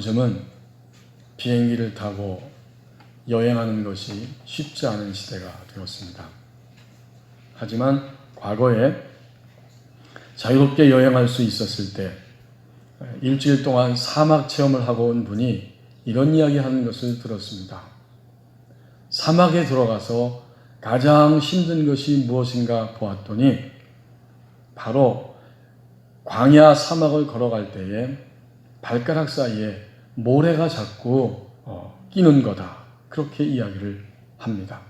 요즘은 비행기를 타고 여행하는 것이 쉽지 않은 시대가 되었습니다. 하지만 과거에 자유롭게 여행할 수 있었을 때 일주일 동안 사막 체험을 하고 온 분이 이런 이야기 하는 것을 들었습니다. 사막에 들어가서 가장 힘든 것이 무엇인가 보았더니 바로 광야 사막을 걸어갈 때에 발가락 사이에 모래가 자꾸 끼는 거다. 그렇게 이야기를 합니다.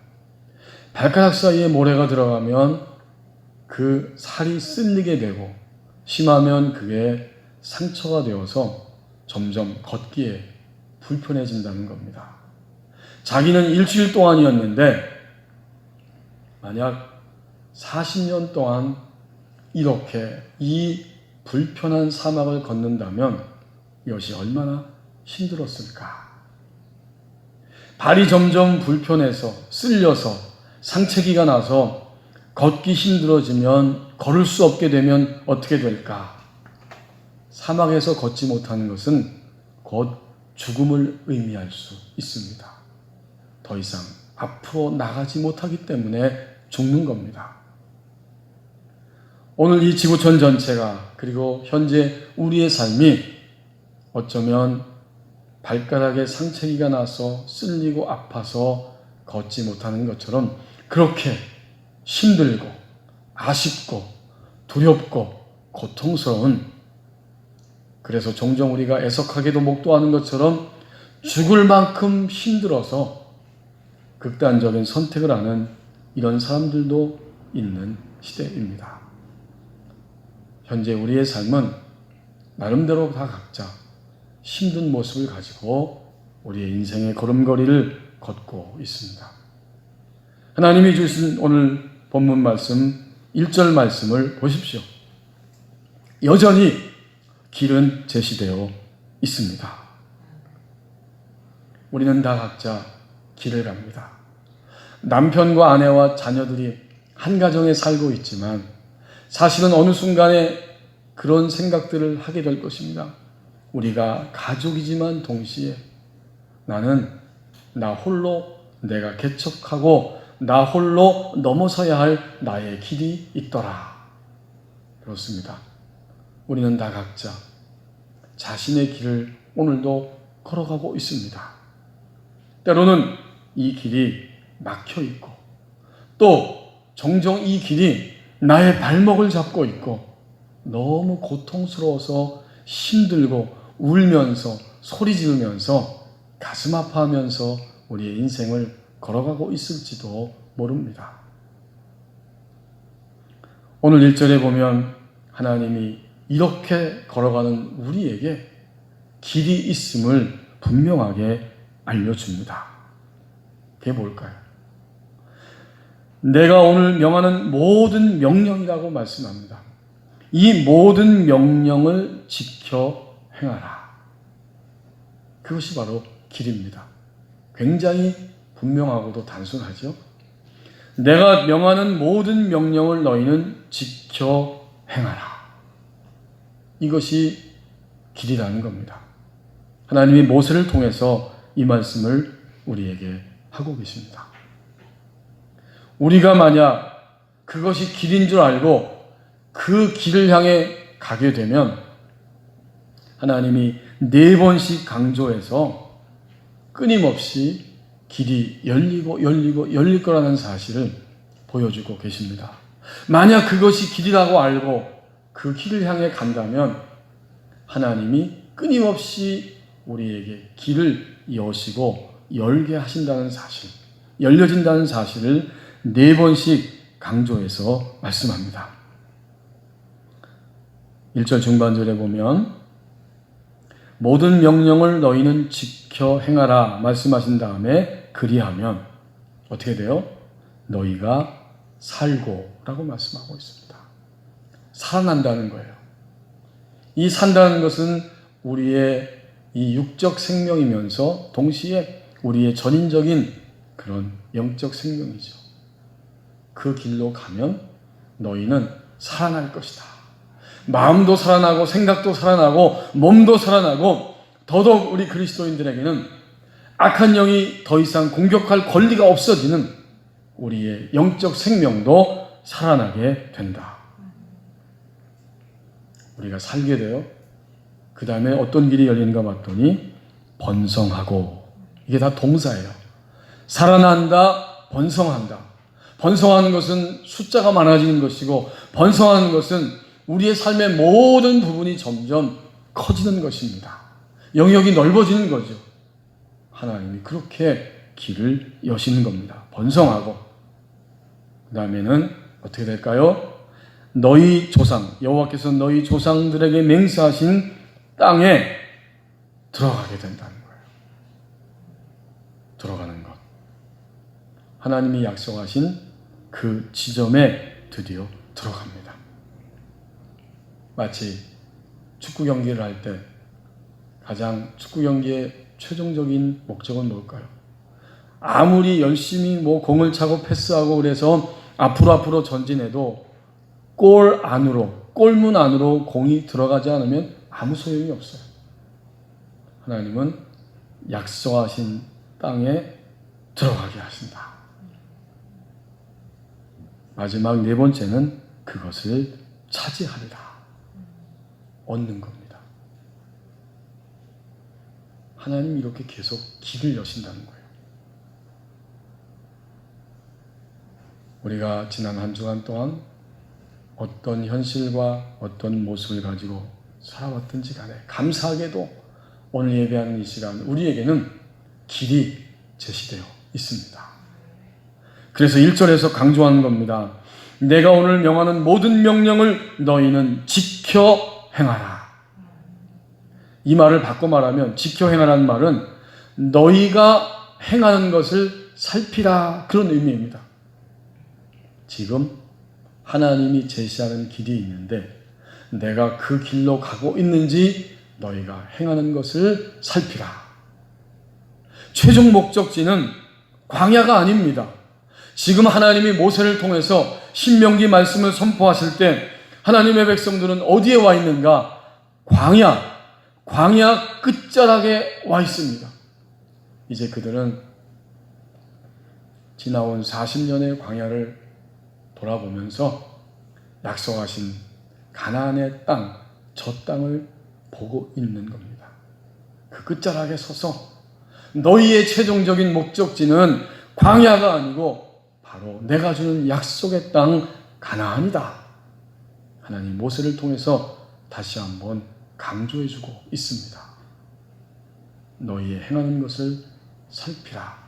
발가락 사이에 모래가 들어가면 그 살이 쓸리게 되고 심하면 그게 상처가 되어서 점점 걷기에 불편해진다는 겁니다. 자기는 일주일 동안이었는데 만약 40년 동안 이렇게 이 불편한 사막을 걷는다면 이것이 얼마나 힘들었을까. 발이 점점 불편해서 쓸려서 상체기가 나서 걷기 힘들어지면 걸을 수 없게 되면 어떻게 될까? 사막에서 걷지 못하는 것은 곧 죽음을 의미할 수 있습니다. 더 이상 앞으로 나가지 못하기 때문에 죽는 겁니다. 오늘 이 지구촌 전체가 그리고 현재 우리의 삶이 어쩌면 발가락에 상처기가 나서 쓸리고 아파서 걷지 못하는 것처럼 그렇게 힘들고 아쉽고 두렵고 고통스러운, 그래서 종종 우리가 애석하게도 목도하는 것처럼 죽을 만큼 힘들어서 극단적인 선택을 하는 이런 사람들도 있는 시대입니다. 현재 우리의 삶은 나름대로 다 각자 힘든 모습을 가지고 우리의 인생의 걸음걸이를 걷고 있습니다. 하나님이 주신 오늘 본문 말씀 1절 말씀을 보십시오. 여전히 길은 제시되어 있습니다. 우리는 다 각자 길을 갑니다. 남편과 아내와 자녀들이 한 가정에 살고 있지만 사실은 어느 순간에 그런 생각들을 하게 될 것입니다. 우리가 가족이지만 동시에 나는 나 홀로 내가 개척하고 나 홀로 넘어서야 할 나의 길이 있더라. 그렇습니다. 우리는 다 각자 자신의 길을 오늘도 걸어가고 있습니다. 때로는 이 길이 막혀 있고 또 종종 이 길이 나의 발목을 잡고 있고 너무 고통스러워서 힘들고 울면서 소리 지르면서 가슴 아파하면서 우리의 인생을 걸어가고 있을지도 모릅니다. 오늘 1절에 보면 하나님이 이렇게 걸어가는 우리에게 길이 있음을 분명하게 알려줍니다. 그게 뭘까요? 내가 오늘 명하는 모든 명령이라고 말씀합니다. 이 모든 명령을 지켜 행하라. 그것이 바로 길입니다. 굉장히 분명하고도 단순하죠. 내가 명하는 모든 명령을 너희는 지켜 행하라. 이것이 길이라는 겁니다. 하나님이 모세를 통해서 이 말씀을 우리에게 하고 계십니다. 우리가 만약 그것이 길인 줄 알고 그 길을 향해 가게 되면 하나님이 4번씩 강조해서 끊임없이 길이 열릴 거라는 사실을 보여주고 계십니다. 만약 그것이 길이라고 알고 그 길을 향해 간다면 하나님이 끊임없이 우리에게 길을 여시고 열게 하신다는 사실, 열려진다는 사실을 4번씩 강조해서 말씀합니다. 1절 중반절에 보면 모든 명령을 너희는 지켜 행하라 말씀하신 다음에 그리하면 어떻게 돼요? 너희가 살고 라고 말씀하고 있습니다. 살아난다는 거예요. 이 산다는 것은 우리의 이 육적 생명이면서 동시에 우리의 전인적인 그런 영적 생명이죠. 그 길로 가면 너희는 살아날 것이다. 마음도 살아나고 생각도 살아나고 몸도 살아나고 더더욱 우리 그리스도인들에게는 악한 영이 더 이상 공격할 권리가 없어지는 우리의 영적 생명도 살아나게 된다. 우리가 살게 되어 그 다음에 어떤 길이 열리는가 봤더니 번성하고, 이게 다 동사예요. 살아난다, 번성한다. 번성하는 것은 숫자가 많아지는 것이고, 번성하는 것은 우리의 삶의 모든 부분이 점점 커지는 것입니다. 영역이 넓어지는 거죠. 하나님이 그렇게 길을 여시는 겁니다. 번성하고, 그 다음에는 어떻게 될까요? 너희 조상, 여호와께서 너희 조상들에게 맹세하신 땅에 들어가게 된다는 거예요. 들어가는 것. 하나님이 약속하신 그 지점에 드디어 들어갑니다. 마치 축구 경기를 할 때 가장 축구 경기의 최종적인 목적은 뭘까요? 아무리 열심히 공을 차고 패스하고 그래서 앞으로 전진해도 골 안으로, 골문 안으로 공이 들어가지 않으면 아무 소용이 없어요. 하나님은 약속하신 땅에 들어가게 하신다. 마지막 네 번째는 그것을 차지하리라. 얻는 겁니다. 하나님이 이렇게 계속 길을 여신다는 거예요. 우리가 지난 한 주간 동안 어떤 현실과 어떤 모습을 가지고 살아왔든지 간에 감사하게도 오늘 예배하는 이 시간 우리에게는 길이 제시되어 있습니다. 그래서 1절에서 강조하는 겁니다. 내가 오늘 명하는 모든 명령을 너희는 지켜 행하라. 이 말을 바꿔 말하면, 지켜 행하라는 말은 너희가 행하는 것을 살피라, 그런 의미입니다. 지금 하나님이 제시하는 길이 있는데 내가 그 길로 가고 있는지 너희가 행하는 것을 살피라. 최종 목적지는 광야가 아닙니다. 지금 하나님이 모세를 통해서 신명기 말씀을 선포하실 때 하나님의 백성들은 어디에 와 있는가? 광야 끝자락에 와 있습니다. 이제 그들은 지나온 40년의 광야를 돌아보면서 약속하신 가나안의 땅, 저 땅을 보고 있는 겁니다. 그 끝자락에 서서 너희의 최종적인 목적지는 광야가 아니고 바로 내가 주는 약속의 땅 가나안이다. 하나님 모세를 통해서 다시 한번 강조해주고 있습니다. 너희의 행하는 것을 살피라.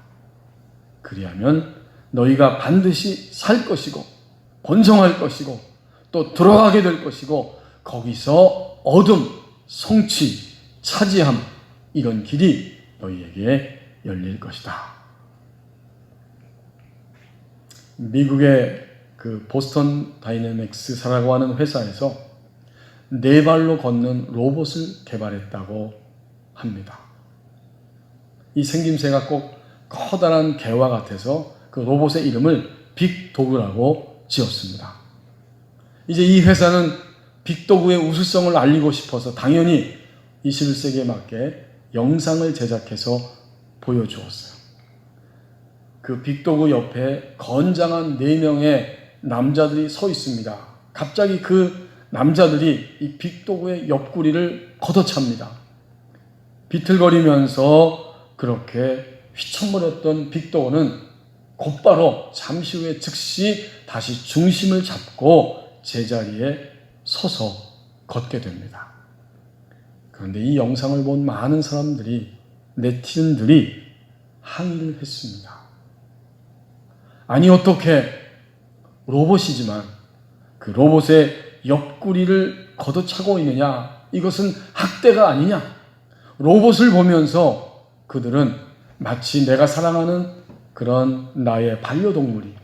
그리하면 너희가 반드시 살 것이고 번성할 것이고 또 들어가게 될 것이고 거기서 얻음, 성취, 차지함, 이런 길이 너희에게 열릴 것이다. 미국의 그 보스턴 다이내믹스사라고 하는 회사에서 네 발로 걷는 로봇을 개발했다고 합니다. 이 생김새가 꼭 커다란 개와 같아서 그 로봇의 이름을 빅도그라고 지었습니다. 이제 이 회사는 빅도그의 우수성을 알리고 싶어서 당연히 21세기에 맞게 영상을 제작해서 보여주었어요. 그 빅도그 옆에 건장한 4명의 남자들이 서 있습니다. 갑자기 그 남자들이 이 빅도그의 옆구리를 걷어찹니다. 비틀거리면서 그렇게 휘청거렸던 빅도그는 곧바로 잠시 후에 즉시 다시 중심을 잡고 제자리에 서서 걷게 됩니다. 그런데 이 영상을 본 많은 사람들이, 네티즌들이 항의를 했습니다. 아니 어떻게 로봇이지만 그 로봇의 옆구리를 걷어차고 있느냐? 이것은 학대가 아니냐? 로봇을 보면서 그들은 마치 내가 사랑하는 그런 나의 반려동물이,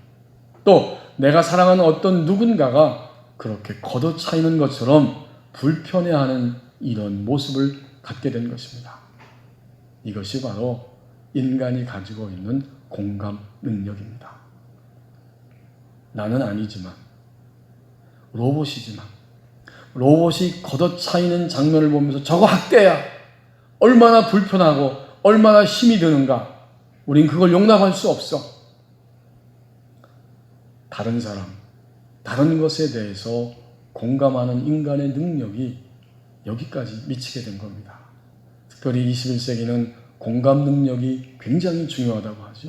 또 내가 사랑하는 어떤 누군가가 그렇게 걷어차이는 것처럼 불편해하는 이런 모습을 갖게 된 것입니다. 이것이 바로 인간이 가지고 있는 공감 능력입니다. 나는 아니지만, 로봇이지만, 로봇이 걷어차이는 장면을 보면서 저거 학대야, 얼마나 불편하고 얼마나 힘이 드는가. 우린 그걸 용납할 수 없어. 다른 사람, 다른 것에 대해서 공감하는 인간의 능력이 여기까지 미치게 된 겁니다. 특별히 21세기는 공감 능력이 굉장히 중요하다고 하죠.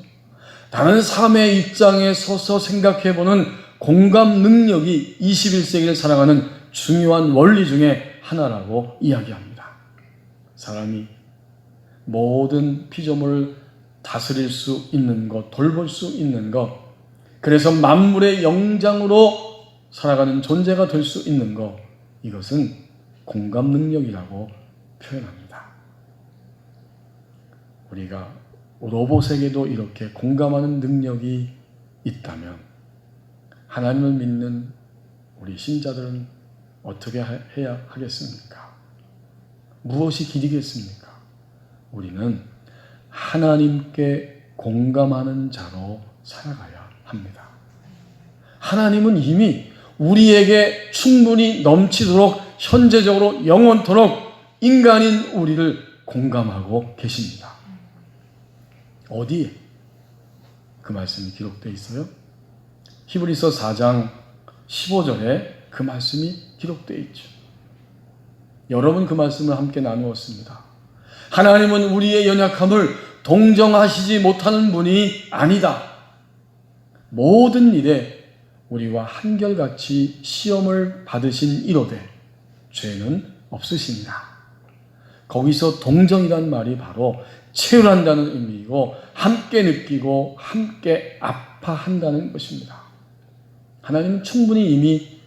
다른 사람의 입장에 서서 생각해보는 공감 능력이 21세기를 살아가는 중요한 원리 중에 하나라고 이야기합니다. 사람이 모든 피조물을 다스릴 수 있는 것, 돌볼 수 있는 것, 그래서 만물의 영장으로 살아가는 존재가 될 수 있는 것, 이것은 공감 능력이라고 표현합니다. 우리가 로봇에게도 이렇게 공감하는 능력이 있다면 하나님을 믿는 우리 신자들은 어떻게 해야 하겠습니까? 무엇이 길이겠습니까? 우리는 하나님께 공감하는 자로 살아가야 합니다. 하나님은 이미 우리에게 충분히 넘치도록 현재적으로 영원토록 인간인 우리를 공감하고 계십니다. 어디에 그 말씀이 기록되어 있어요? 히브리서 4장 15절에 그 말씀이 기록되어 있죠. 여러분 그 말씀을 함께 나누었습니다. 하나님은 우리의 연약함을 동정하시지 못하는 분이 아니다. 모든 일에 우리와 한결같이 시험을 받으신 이로되 죄는 없으십니다. 거기서 동정이란 말이 바로 체휼한다는 의미이고 함께 느끼고 함께 아파한다는 것입니다. 하나님은 충분히 이미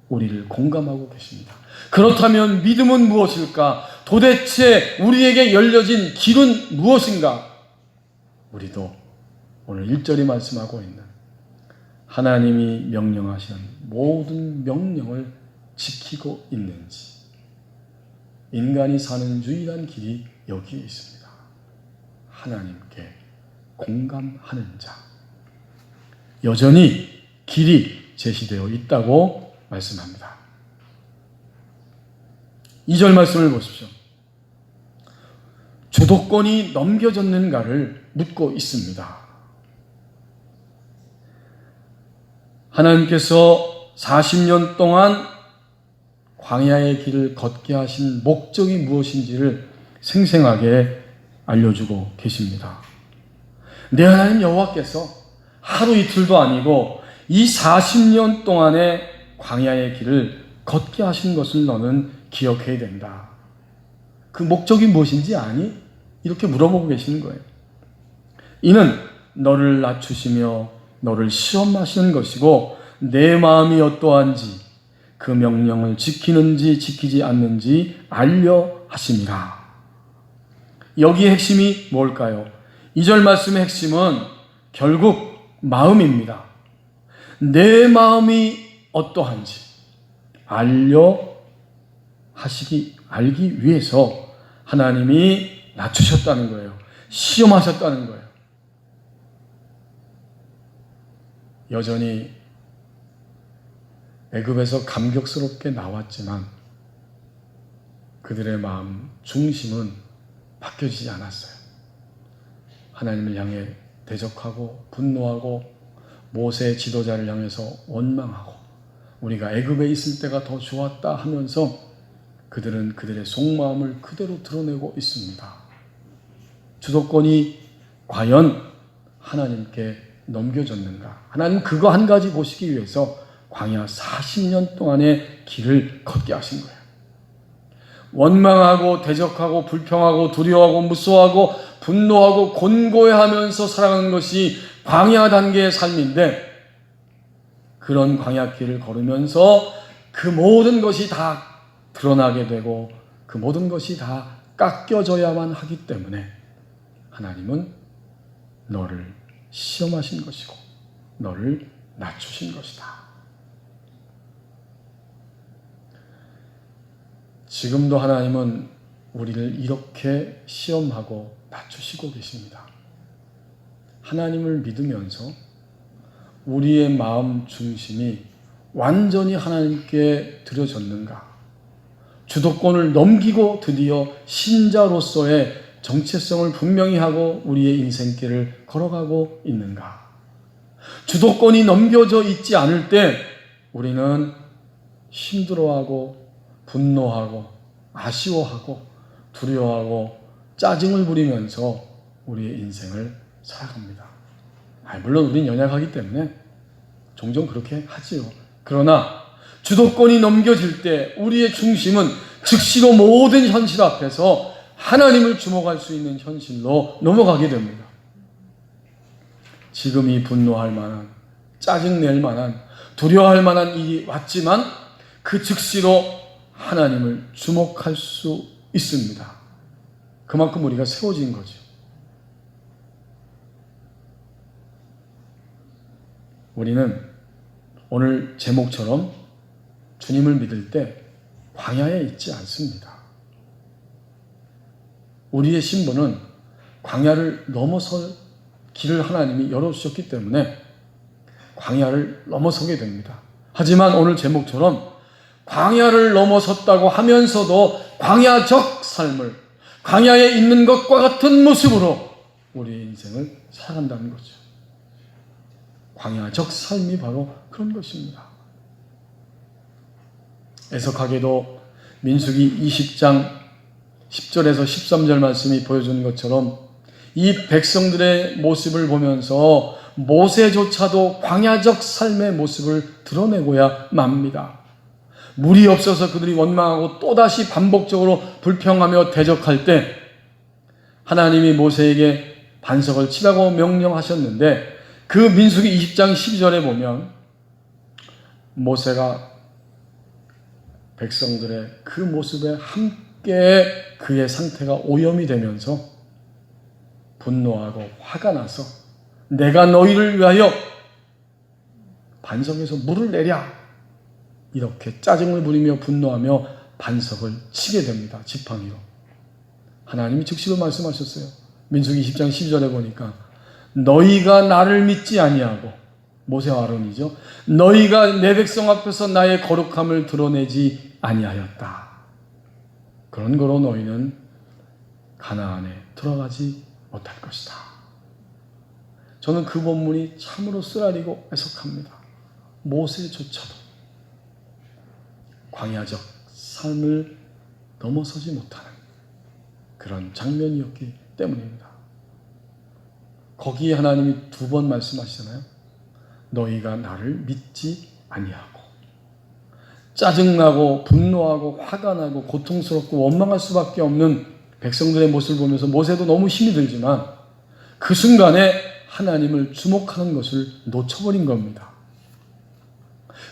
우리를 공감하고 계십니다. 그렇다면 믿음은 무엇일까? 도대체 우리에게 열려진 길은 무엇인가? 우리도 오늘 1절이 말씀하고 있는 하나님이 명령하시는 모든 명령을 지키고 있는지, 인간이 사는 유일한 길이 여기에 있습니다. 하나님께 공감하는 자. 여전히 길이 제시되어 있다고 말씀합니다. 2절 말씀을 보십시오. 주도권이 넘겨졌는가를 묻고 있습니다. 하나님께서 40년 동안 광야의 길을 걷게 하신 목적이 무엇인지를 생생하게 알려주고 계십니다. 내 하나님 여호와께서 하루 이틀도 아니고 이 40년 동안의 광야의 길을 걷게 하신 것을 너는 기억해야 된다. 그 목적이 무엇인지 아니? 이렇게 물어보고 계시는 거예요. 이는 너를 낮추시며 너를 시험하시는 것이고 내 마음이 어떠한지 그 명령을 지키는지 지키지 않는지 알려 하심이라. 여기의 핵심이 뭘까요? 2절 말씀의 핵심은 결국 마음입니다. 내 마음이 어떠한지 알기 위해서 하나님이 낮추셨다는 거예요. 시험하셨다는 거예요. 여전히 애굽에서 감격스럽게 나왔지만 그들의 마음 중심은 바뀌어지지 않았어요. 하나님을 향해 대적하고 분노하고 모세 지도자를 향해서 원망하고 우리가 애굽에 있을 때가 더 좋았다 하면서 그들은 그들의 속마음을 그대로 드러내고 있습니다. 주도권이 과연 하나님께 넘겨졌는가? 하나님 그거 한 가지 보시기 위해서 광야 40년 동안의 길을 걷게 하신 거예요. 원망하고 대적하고 불평하고 두려워하고 무서워하고 분노하고 곤고해하면서 살아가는 것이 광야 단계의 삶인데 그런 광야 길을 걸으면서 그 모든 것이 다 드러나게 되고 그 모든 것이 다 깎여져야만 하기 때문에 하나님은 너를 시험하신 것이고 너를 낮추신 것이다. 지금도 하나님은 우리를 이렇게 시험하고 낮추시고 계십니다. 하나님을 믿으면서 우리의 마음 중심이 완전히 하나님께 드려졌는가? 주도권을 넘기고 드디어 신자로서의 정체성을 분명히 하고 우리의 인생길을 걸어가고 있는가? 주도권이 넘겨져 있지 않을 때 우리는 힘들어하고 분노하고 아쉬워하고 두려워하고 짜증을 부리면서 우리의 인생을 살아갑니다. 물론 우리는 연약하기 때문에 종종 그렇게 하지요. 그러나 주도권이 넘겨질 때 우리의 중심은 즉시로 모든 현실 앞에서 하나님을 주목할 수 있는 현실로 넘어가게 됩니다. 지금 이 분노할 만한, 짜증낼 만한, 두려워할 만한 일이 왔지만 그 즉시로 하나님을 주목할 수 있습니다. 그만큼 우리가 세워진 거죠. 우리는 오늘 제목처럼 주님을 믿을 때 광야에 있지 않습니다. 우리의 신분은 광야를 넘어설 길을 하나님이 열어주셨기 때문에 광야를 넘어서게 됩니다. 하지만 오늘 제목처럼 광야를 넘어섰다고 하면서도 광야적 삶을, 광야에 있는 것과 같은 모습으로 우리의 인생을 살아간다는 거죠. 광야적 삶이 바로 그런 것입니다. 애석하게도 민수기 20장 10절에서 13절 말씀이 보여주는 것처럼 이 백성들의 모습을 보면서 모세조차도 광야적 삶의 모습을 드러내고야 맙니다. 물이 없어서 그들이 원망하고 또다시 반복적으로 불평하며 대적할 때 하나님이 모세에게 반석을 치라고 명령하셨는데 그 민수기 20장 12절에 보면 모세가 백성들의 그 모습에 함께 그의 상태가 오염이 되면서 분노하고 화가 나서 내가 너희를 위하여 반석에서 물을 내랴 이렇게 짜증을 부리며 분노하며 반석을 치게 됩니다. 지팡이로. 하나님이 즉시로 말씀하셨어요. 민수기 20장 12절에 보니까 너희가 나를 믿지 아니하고 모세와 아론이죠. 너희가 내 백성 앞에서 나의 거룩함을 드러내지 아니하였다. 그런 거로 너희는 가나안에 들어가지 못할 것이다. 저는 그 본문이 참으로 쓰라리고 애석합니다. 모세조차도 광야적 삶을 넘어서지 못하는 그런 장면이었기 때문입니다. 거기에 하나님이 두 번 말씀하시잖아요. 너희가 나를 믿지 아니하고 짜증나고 분노하고 화가 나고 고통스럽고 원망할 수밖에 없는 백성들의 모습을 보면서 모세도 너무 힘이 들지만 그 순간에 하나님을 주목하는 것을 놓쳐버린 겁니다.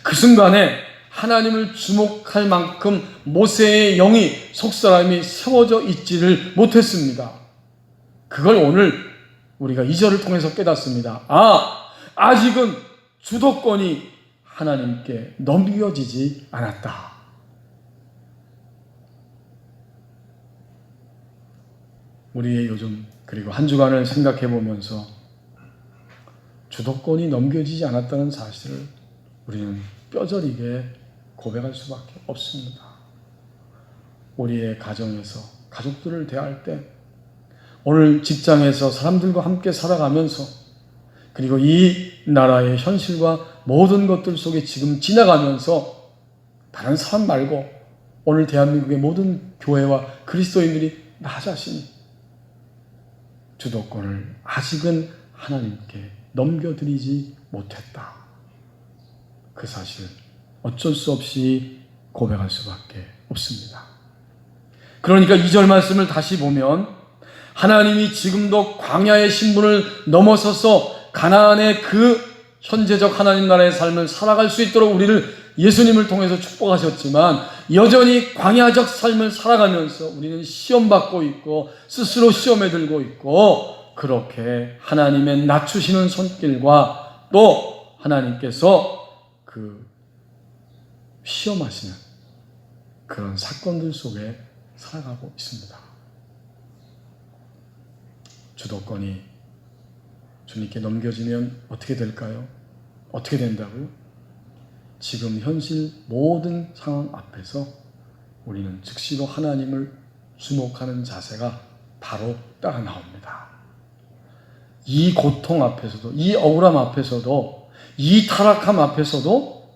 그 순간에 하나님을 주목할 만큼 모세의 영이 속사람이 세워져 있지를 못했습니다. 그걸 오늘 우리가 2절을 통해서 깨닫습니다. 아직은 주도권이 하나님께 넘겨지지 않았다. 우리의 요즘 그리고 한 주간을 생각해 보면서 주도권이 넘겨지지 않았다는 사실을 우리는 뼈저리게 고백할 수밖에 없습니다. 우리의 가정에서 가족들을 대할 때 오늘 직장에서 사람들과 함께 살아가면서 그리고 이 나라의 현실과 모든 것들 속에 지금 지나가면서 다른 사람 말고 오늘 대한민국의 모든 교회와 그리스도인들이 나 자신이 주도권을 아직은 하나님께 넘겨드리지 못했다. 그 사실 어쩔 수 없이 고백할 수밖에 없습니다. 그러니까 2절 말씀을 다시 보면 하나님이 지금도 광야의 신분을 넘어서서 가나안의 그 현재적 하나님 나라의 삶을 살아갈 수 있도록 우리를 예수님을 통해서 축복하셨지만 여전히 광야적 삶을 살아가면서 우리는 시험받고 있고 스스로 시험에 들고 있고 그렇게 하나님의 낮추시는 손길과 또 하나님께서 그 시험하시는 그런 사건들 속에 살아가고 있습니다. 주도권이 주님께 넘겨지면 어떻게 될까요? 어떻게 된다고요? 지금 현실 모든 상황 앞에서 우리는 즉시로 하나님을 주목하는 자세가 바로 따라 나옵니다. 이 고통 앞에서도, 이 억울함 앞에서도, 이 타락함 앞에서도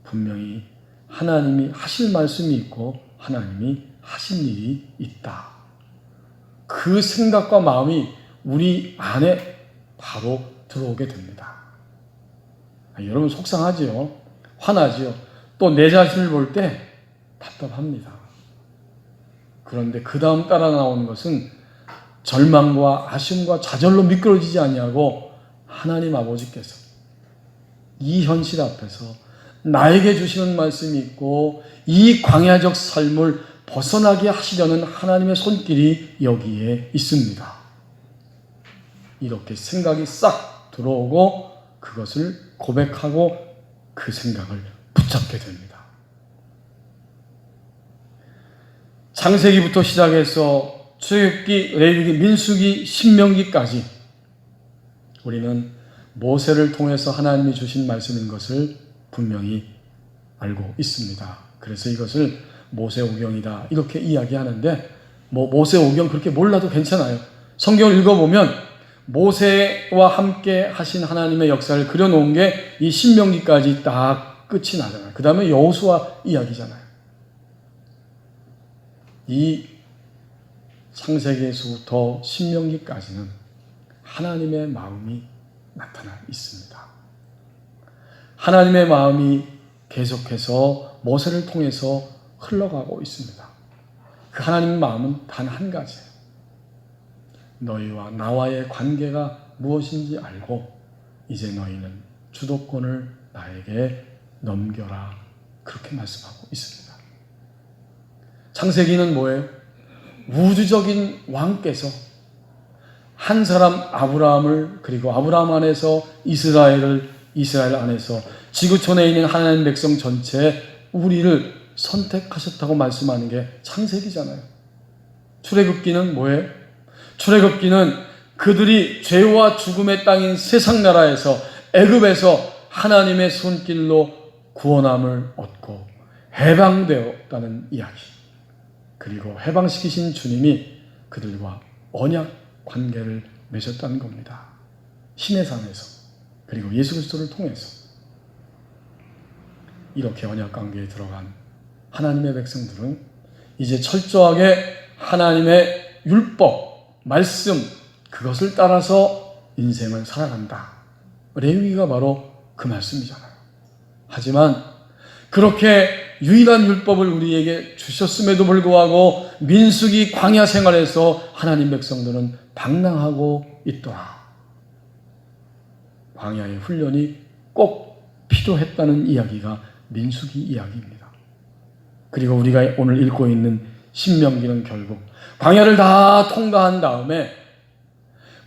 분명히 하나님이 하실 말씀이 있고 하나님이 하신 일이 있다. 그 생각과 마음이 우리 안에 바로 들어오게 됩니다. 여러분 속상하지요? 화나지요? 또 내 자신을 볼 때 답답합니다. 그런데 그 다음 따라 나오는 것은 절망과 아쉬움과 좌절로 미끄러지지 아니하고 하나님 아버지께서 이 현실 앞에서 나에게 주시는 말씀이 있고 이 광야적 삶을 벗어나게 하시려는 하나님의 손길이 여기에 있습니다. 이렇게 생각이 싹 들어오고 그것을 고백하고 그 생각을 붙잡게 됩니다. 창세기부터 시작해서 출애굽기, 레위기, 민수기, 신명기까지 우리는 모세를 통해서 하나님이 주신 말씀인 것을 분명히 알고 있습니다. 그래서 이것을 모세오경이다 이렇게 이야기하는데 모세오경 그렇게 몰라도 괜찮아요. 성경을 읽어보면 모세와 함께 하신 하나님의 역사를 그려놓은 게 이 신명기까지 딱 끝이 나잖아요. 그 다음에 여호수아 이야기잖아요. 이 창세기에서부터 신명기까지는 하나님의 마음이 나타나 있습니다. 하나님의 마음이 계속해서 모세를 통해서 흘러가고 있습니다. 그 하나님의 마음은 단 한 가지예요. 너희와 나와의 관계가 무엇인지 알고 이제 너희는 주도권을 나에게 넘겨라. 그렇게 말씀하고 있습니다. 창세기는 뭐예요? 우주적인 왕께서 한 사람 아브라함을 그리고 아브라함 안에서 이스라엘 안에서 지구촌에 있는 하나님 백성 전체 우리를 선택하셨다고 말씀하는 게 창세기잖아요. 출애굽기는 뭐예요? 출애굽기는 그들이 죄와 죽음의 땅인 세상 나라에서 애굽에서 하나님의 손길로 구원함을 얻고 해방되었다는 이야기. 그리고 해방시키신 주님이 그들과 언약 관계를 맺었다는 겁니다. 시내산에서 그리고 예수 그리스도를 통해서 이렇게 언약 관계에 들어간 하나님의 백성들은 이제 철저하게 하나님의 율법, 말씀 그것을 따라서 인생을 살아간다. 레위기가 바로 그 말씀이잖아요. 하지만 그렇게 유일한 율법을 우리에게 주셨음에도 불구하고 민수기 광야 생활에서 하나님 백성들은 방랑하고 있더라. 광야의 훈련이 꼭 필요했다는 이야기가 민수기 이야기입니다. 그리고 우리가 오늘 읽고 있는 신명기는 결국 광야를 다 통과한 다음에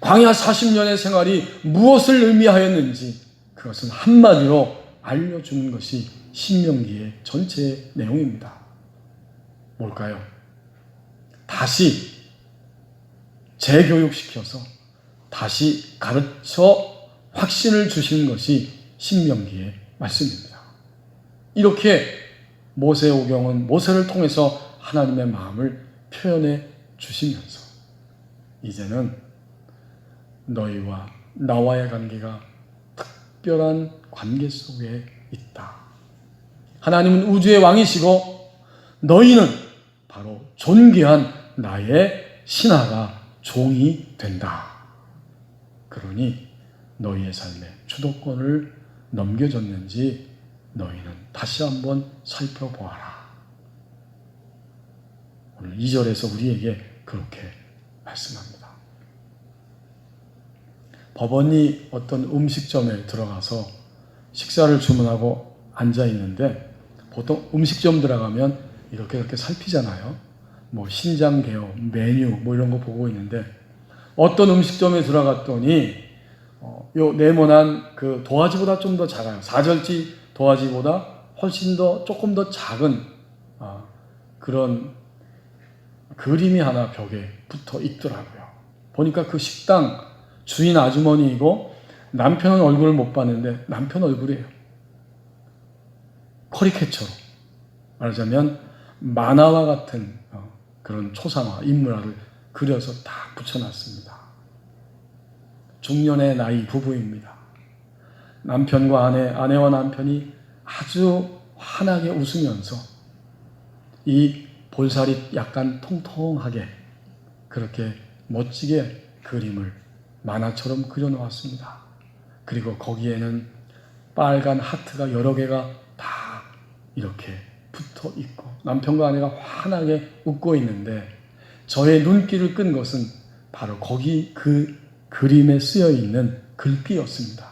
광야 40년의 생활이 무엇을 의미하였는지 그것은 한마디로 알려주는 것이 신명기의 전체 내용입니다. 뭘까요? 다시 재교육시켜서 다시 가르쳐 확신을 주시는 것이 신명기의 말씀입니다. 이렇게 모세오경은 모세를 통해서 하나님의 마음을 표현해 주시면서 이제는 너희와 나와의 관계가 특별한 관계 속에 있다. 하나님은 우주의 왕이시고 너희는 바로 존귀한 나의 신하가 종이 된다. 그러니 너희의 삶에 주도권을 넘겨줬는지 너희는 다시 한번 살펴보아라. 오늘 2절에서 우리에게 그렇게 말씀합니다. 법원이 어떤 음식점에 들어가서 식사를 주문하고 앉아 있는데 보통 음식점 들어가면 이렇게 살피잖아요. 뭐 신장 개요, 메뉴 뭐 이런 거 보고 있는데 어떤 음식점에 들어갔더니 요 네모난 그 도화지보다 좀 더 작아요. 사절지 도화지보다 훨씬 더 조금 더 작은 그런 그림이 하나 벽에 붙어 있더라고요. 보니까 그 식당 주인 아주머니이고 남편은 얼굴을 못 봤는데 남편 얼굴이에요. 커리케처로 말하자면 만화와 같은 그런 초상화, 인물화를 그려서 다 붙여놨습니다. 중년의 나이 부부입니다. 남편과 아내와 남편이 아주 환하게 웃으면서 이 볼살이 약간 통통하게 그렇게 멋지게 그림을 만화처럼 그려놓았습니다. 그리고 거기에는 빨간 하트가 여러 개가 다 이렇게 붙어 있고 남편과 아내가 환하게 웃고 있는데 저의 눈길을 끈 것은 바로 거기 그 그림에 쓰여 있는 글귀였습니다.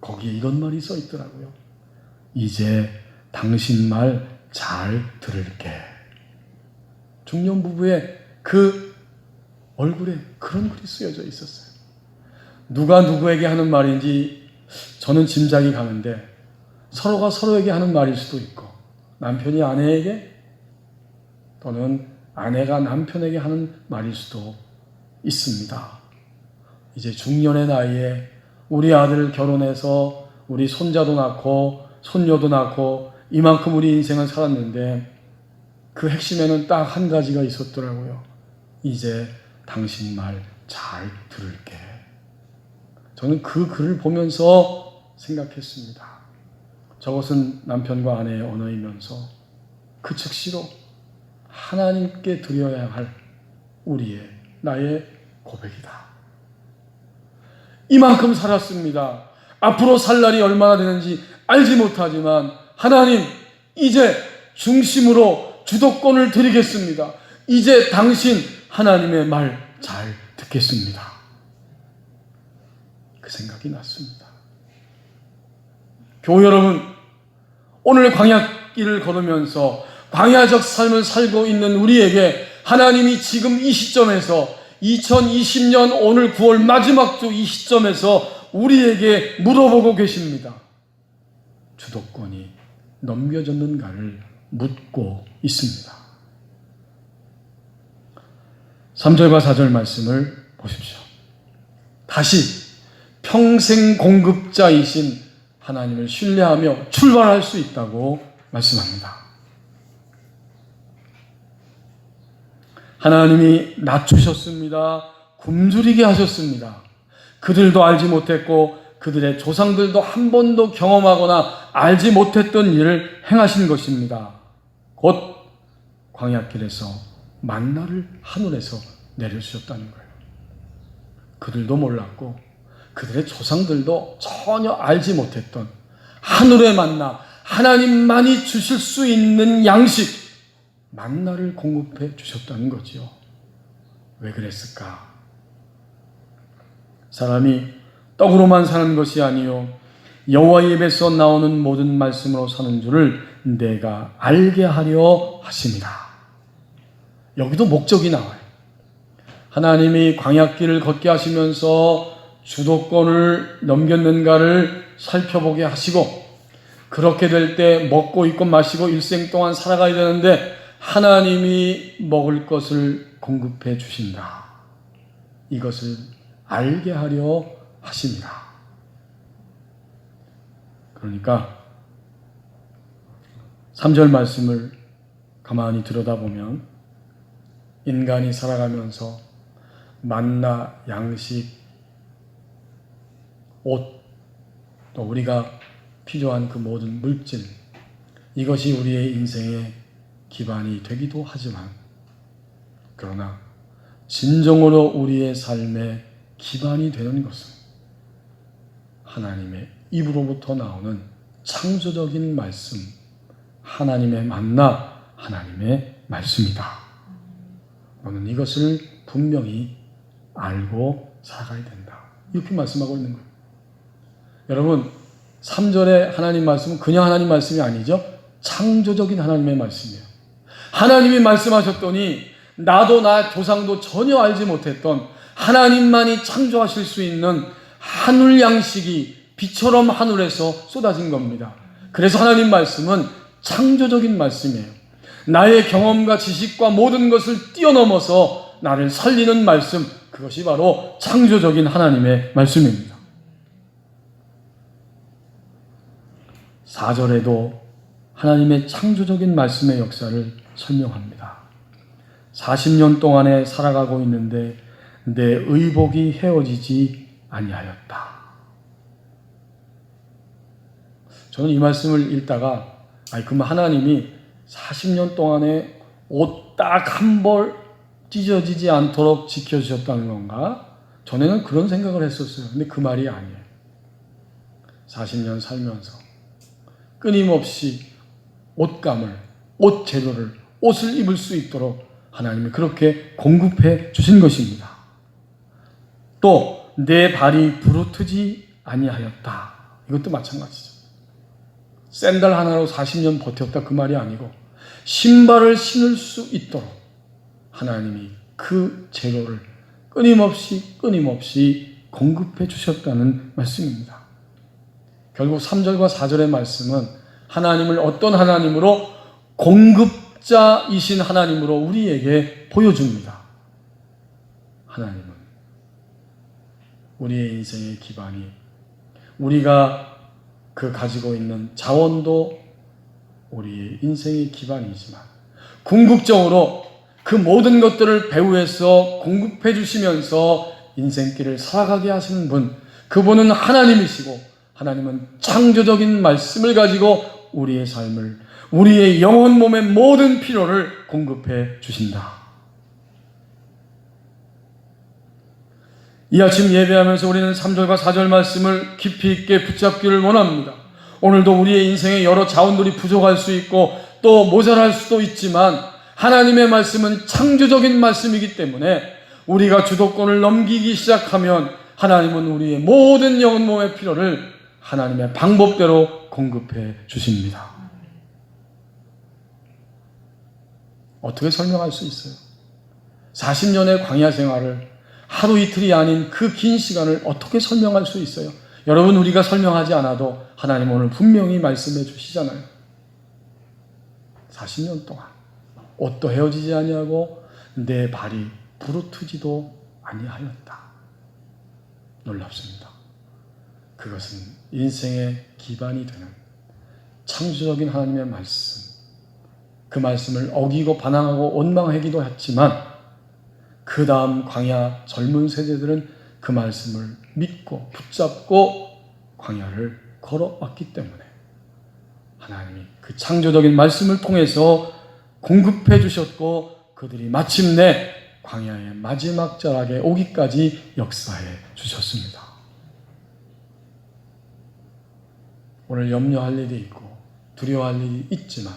거기에 이런 말이 써 있더라고요. 이제 당신 말 잘 들을게. 중년 부부의 그 얼굴에 그런 글이 쓰여져 있었어요. 누가 누구에게 하는 말인지 저는 짐작이 가는데 서로가 서로에게 하는 말일 수도 있고 남편이 아내에게 또는 아내가 남편에게 하는 말일 수도 있습니다. 이제 중년의 나이에 우리 아들 결혼해서 우리 손자도 낳고 손녀도 낳고 이만큼 우리 인생을 살았는데 그 핵심에는 딱 한 가지가 있었더라고요. 이제 당신 말 잘 들을게. 저는 그 글을 보면서 생각했습니다. 저것은 남편과 아내의 언어이면서 그 즉시로 하나님께 드려야 할 나의 고백이다. 이만큼 살았습니다. 앞으로 살 날이 얼마나 되는지 알지 못하지만 하나님, 이제 중심으로 주도권을 드리겠습니다. 이제 당신 하나님의 말 잘 듣겠습니다. 그 생각이 났습니다. 교회 여러분, 오늘 광야길을 걸으면서 광야적 삶을 살고 있는 우리에게 하나님이 지금 이 시점에서 2020년 오늘 9월 마지막 주 이 시점에서 우리에게 물어보고 계십니다. 주도권이 넘겨졌는가를 묻고 있습니다. 3절과 4절 말씀을 보십시오. 다시 평생 공급자이신 하나님을 신뢰하며 출발할 수 있다고 말씀합니다. 하나님이 낮추셨습니다. 굶주리게 하셨습니다. 그들도 알지 못했고 그들의 조상들도 한 번도 경험하거나 알지 못했던 일을 행하신 것입니다. 곧 광야길에서 만나를 하늘에서 내려주셨다는 거예요. 그들도 몰랐고 그들의 조상들도 전혀 알지 못했던 하늘의 만나, 하나님만이 주실 수 있는 양식, 만나를 공급해 주셨다는 거지요. 왜 그랬을까? 사람이 떡으로만 사는 것이 아니요 여호와의 입에서 나오는 모든 말씀으로 사는 줄을 내가 알게 하려 하심이라. 여기도 목적이 나와요. 하나님이 광야길을 걷게 하시면서 주도권을 넘겼는가를 살펴보게 하시고 그렇게 될 때 먹고 입고 마시고 일생 동안 살아가야 되는데 하나님이 먹을 것을 공급해 주신다. 이것을 알게 하려 하십니다. 그러니까 3절 말씀을 가만히 들여다보면 인간이 살아가면서 만나, 양식, 옷, 또 우리가 필요한 그 모든 물질, 이것이 우리의 인생의 기반이 되기도 하지만 그러나 진정으로 우리의 삶의 기반이 되는 것은 하나님의 입으로부터 나오는 창조적인 말씀, 하나님의 만나, 하나님의 말씀이다. 너는 이것을 분명히 알고 살아가야 된다. 이렇게 말씀하고 있는 거예요. 여러분, 3절의 하나님 말씀은 그냥 하나님 말씀이 아니죠. 창조적인 하나님의 말씀이에요. 하나님이 말씀하셨더니 나도 나 조상도 전혀 알지 못했던 하나님만이 창조하실 수 있는 하늘 양식이 비처럼 하늘에서 쏟아진 겁니다. 그래서 하나님 말씀은 창조적인 말씀이에요. 나의 경험과 지식과 모든 것을 뛰어넘어서 나를 살리는 말씀, 그것이 바로 창조적인 하나님의 말씀입니다. 4절에도 하나님의 창조적인 말씀의 역사를 설명합니다. 40년 동안에 살아가고 있는데 내 의복이 헤어지지 아니하였다. 저는 이 말씀을 읽다가 그럼 하나님이 40년 동안에 옷 딱 한 벌 찢어지지 않도록 지켜주셨다는 건가? 전에는 그런 생각을 했었어요. 근데 그 말이 아니에요. 40년 살면서 끊임없이 옷감을, 옷 재료를, 옷을 입을 수 있도록 하나님이 그렇게 공급해 주신 것입니다. 또 내 발이 부르트지 아니하였다. 이것도 마찬가지죠. 샌들 하나로 40년 버텼다 그 말이 아니고 신발을 신을 수 있도록 하나님이 그 재료를 끊임없이 공급해 주셨다는 말씀입니다. 결국 3절과 4절의 말씀은 하나님을 어떤 하나님으로 공급자이신 하나님으로 우리에게 보여줍니다. 하나님은 우리의 인생의 기반이 우리가 그 가지고 있는 자원도 우리의 인생의 기반이지만 궁극적으로 그 모든 것들을 배후에서 공급해 주시면서 인생길을 살아가게 하시는 분, 그분은 하나님이시고 하나님은 창조적인 말씀을 가지고 우리의 삶을, 우리의 영혼 몸의 모든 필요를 공급해 주신다. 이 아침 예배하면서 우리는 3절과 4절 말씀을 깊이 있게 붙잡기를 원합니다. 오늘도 우리의 인생에 여러 자원들이 부족할 수 있고 또 모자랄 수도 있지만 하나님의 말씀은 창조적인 말씀이기 때문에 우리가 주도권을 넘기기 시작하면 하나님은 우리의 모든 영혼 몸의 필요를 하나님의 방법대로 공급해 주십니다. 어떻게 설명할 수 있어요? 40년의 광야 생활을 하루 이틀이 아닌 그 긴 시간을 어떻게 설명할 수 있어요? 여러분, 우리가 설명하지 않아도 하나님 오늘 분명히 말씀해 주시잖아요. 40년 동안 옷도 헤어지지 아니하고 내 발이 부르트지도 아니하였다. 놀랍습니다. 그것은 인생의 기반이 되는 창조적인 하나님의 말씀, 그 말씀을 어기고 반항하고 원망하기도 했지만 그 다음 광야 젊은 세대들은 그 말씀을 믿고 붙잡고 광야를 걸어왔기 때문에 하나님이 그 창조적인 말씀을 통해서 공급해 주셨고 그들이 마침내 광야의 마지막 자락에 오기까지 역사해 주셨습니다. 오늘 염려할 일이 있고 두려워할 일이 있지만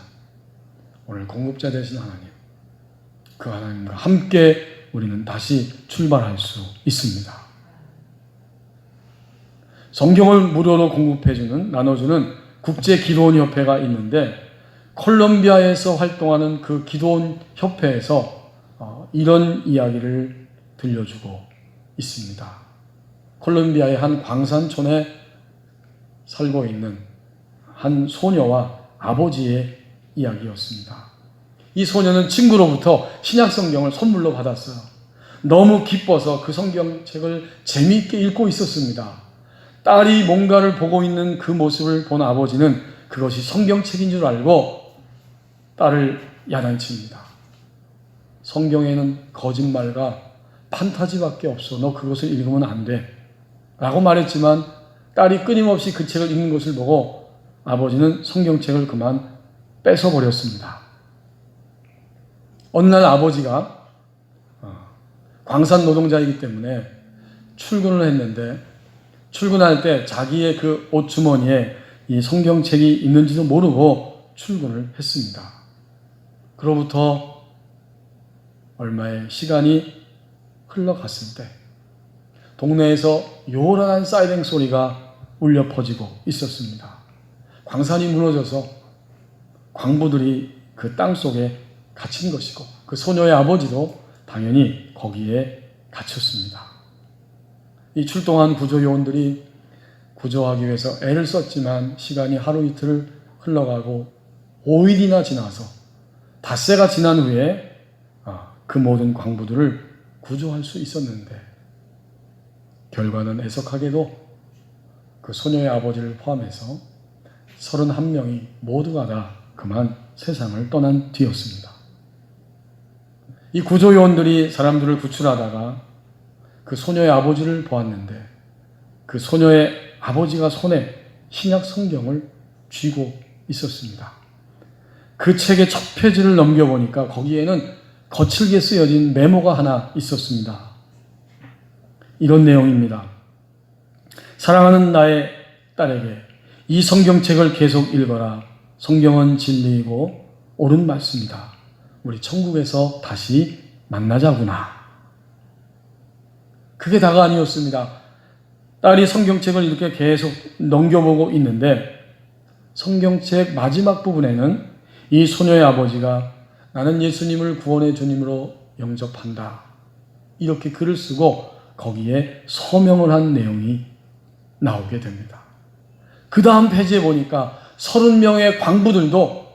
오늘 공급자 되신 하나님, 그 하나님과 함께 우리는 다시 출발할 수 있습니다. 성경을 무료로 공급해주는, 나눠주는 국제기도원협회가 있는데 콜롬비아에서 활동하는 그 기도원협회에서 이런 이야기를 들려주고 있습니다. 콜롬비아의 한 광산촌에 살고 있는 한 소녀와 아버지의 이야기였습니다. 이 소녀는 친구로부터 신약 성경을 선물로 받았어요. 너무 기뻐서 그 성경책을 재미있게 읽고 있었습니다. 딸이 뭔가를 보고 있는 그 모습을 본 아버지는 그것이 성경책인 줄 알고 딸을 야단칩니다. 성경에는 거짓말과 판타지밖에 없어. 너 그것을 읽으면 안 돼. 라고 말했지만 딸이 끊임없이 그 책을 읽는 것을 보고 아버지는 성경책을 그만 뺏어버렸습니다. 어느 날 아버지가 광산 노동자이기 때문에 출근을 했는데 출근할 때 자기의 그 옷주머니에 이 성경책이 있는지도 모르고 출근을 했습니다. 그로부터 얼마의 시간이 흘러갔을 때 동네에서 요란한 사이렌 소리가 울려 퍼지고 있었습니다. 광산이 무너져서 광부들이 그 땅 속에 갇힌 것이고 그 소녀의 아버지도 당연히 거기에 갇혔습니다. 이 출동한 구조요원들이 구조하기 위해서 애를 썼지만 시간이 하루 이틀 흘러가고 5일이나 지나서 닷새가 지난 후에 그 모든 광부들을 구조할 수 있었는데 결과는 애석하게도 그 소녀의 아버지를 포함해서 31명이 모두가 다 그만 세상을 떠난 뒤였습니다. 이 구조요원들이 사람들을 구출하다가 그 소녀의 아버지를 보았는데 그 소녀의 아버지가 손에 신약 성경을 쥐고 있었습니다. 그 책의 첫 페이지를 넘겨보니까 거기에는 거칠게 쓰여진 메모가 하나 있었습니다. 이런 내용입니다. 사랑하는 나의 딸에게 이 성경책을 계속 읽어라. 성경은 진리이고 옳은 말씀이다. 우리 천국에서 다시 만나자구나. 그게 다가 아니었습니다. 딸이 성경책을 이렇게 계속 넘겨보고 있는데 성경책 마지막 부분에는 이 소녀의 아버지가 나는 예수님을 구원의 주님으로 영접한다. 이렇게 글을 쓰고 거기에 서명을 한 내용이 나오게 됩니다. 그 다음 페이지에 보니까 30명의 광부들도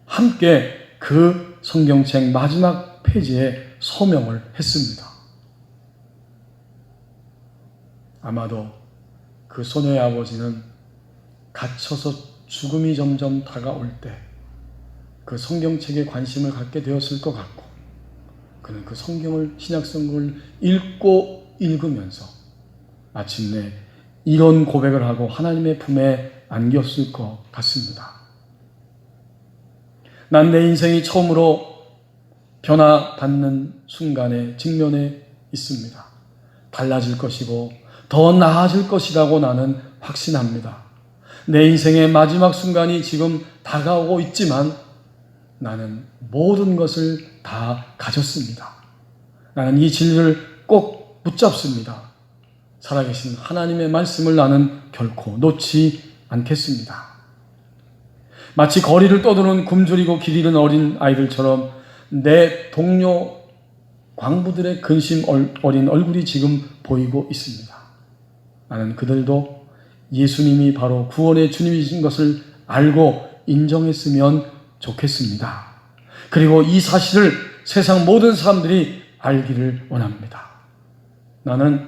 함께 그 성경책 마지막 페이지에 서명을 했습니다. 아마도 그 소녀의 아버지는 갇혀서 죽음이 점점 다가올 때 그 성경책에 관심을 갖게 되었을 것 같고 그는 그 성경을 신약성경을 읽고 읽으면서 마침내 이런 고백을 하고 하나님의 품에 안겼을 것 같습니다. 난 내 인생이 처음으로 변화받는 순간에 직면해 있습니다. 달라질 것이고 더 나아질 것이라고 나는 확신합니다. 내 인생의 마지막 순간이 지금 다가오고 있지만 나는 모든 것을 다 가졌습니다. 나는 이 진리를 꼭 붙잡습니다. 살아계신 하나님의 말씀을 나는 결코 놓지 않겠습니다. 마치 거리를 떠도는 굶주리고 길 잃은 어린 아이들처럼 내 동료 광부들의 근심 어린 얼굴이 지금 보이고 있습니다. 나는 그들도 예수님이 바로 구원의 주님이신 것을 알고 인정했으면 좋겠습니다. 그리고 이 사실을 세상 모든 사람들이 알기를 원합니다. 나는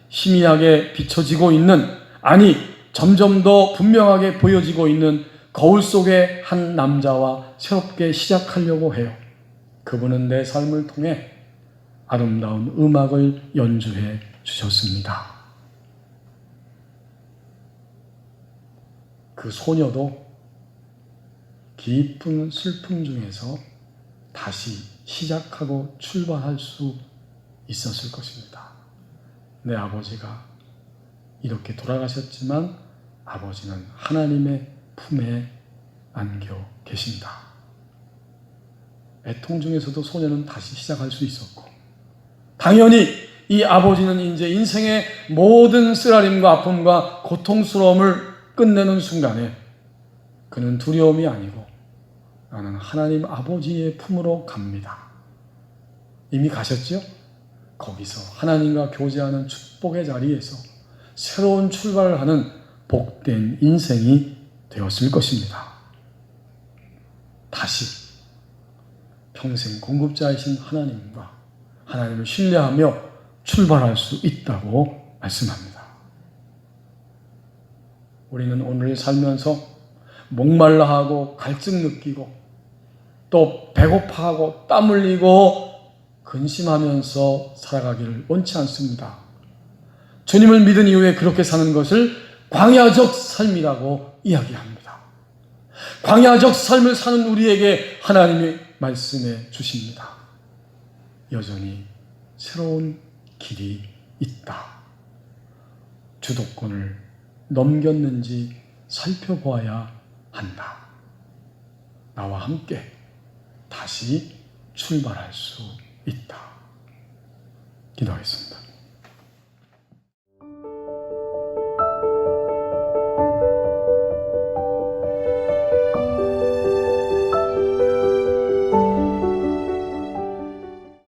희미하게 비춰지고 있는, 아니 점점 더 분명하게 보여지고 있는 거울 속의 한 남자와 새롭게 시작하려고 해요. 그분은 내 삶을 통해 아름다운 음악을 연주해 주셨습니다. 그 소녀도 깊은 슬픔 중에서 다시 시작하고 출발할 수 있었을 것입니다. 내 아버지가 이렇게 돌아가셨지만 아버지는 하나님의 품에 안겨 계신다. 애통 중에서도 소녀는 다시 시작할 수 있었고 당연히 이 아버지는 이제 인생의 모든 쓰라림과 아픔과 고통스러움을 끝내는 순간에 그는 두려움이 아니고 나는 하나님 아버지의 품으로 갑니다. 이미 가셨죠? 거기서 하나님과 교제하는 축복의 자리에서 새로운 출발을 하는 복된 인생이 되었을 것입니다. 다시 평생 공급자이신 하나님과 하나님을 신뢰하며 출발할 수 있다고 말씀합니다. 우리는 오늘 살면서 목말라하고 갈증 느끼고 또 배고파하고 땀 흘리고 근심하면서 살아가기를 원치 않습니다. 주님을 믿은 이후에 그렇게 사는 것을 광야적 삶이라고 이야기합니다. 광야적 삶을 사는 우리에게 하나님이 말씀해 주십니다. 여전히 새로운 길이 있다. 주도권을 넘겼는지 살펴보아야 한다. 나와 함께 다시 출발할 수 있다. 기도하겠습니다.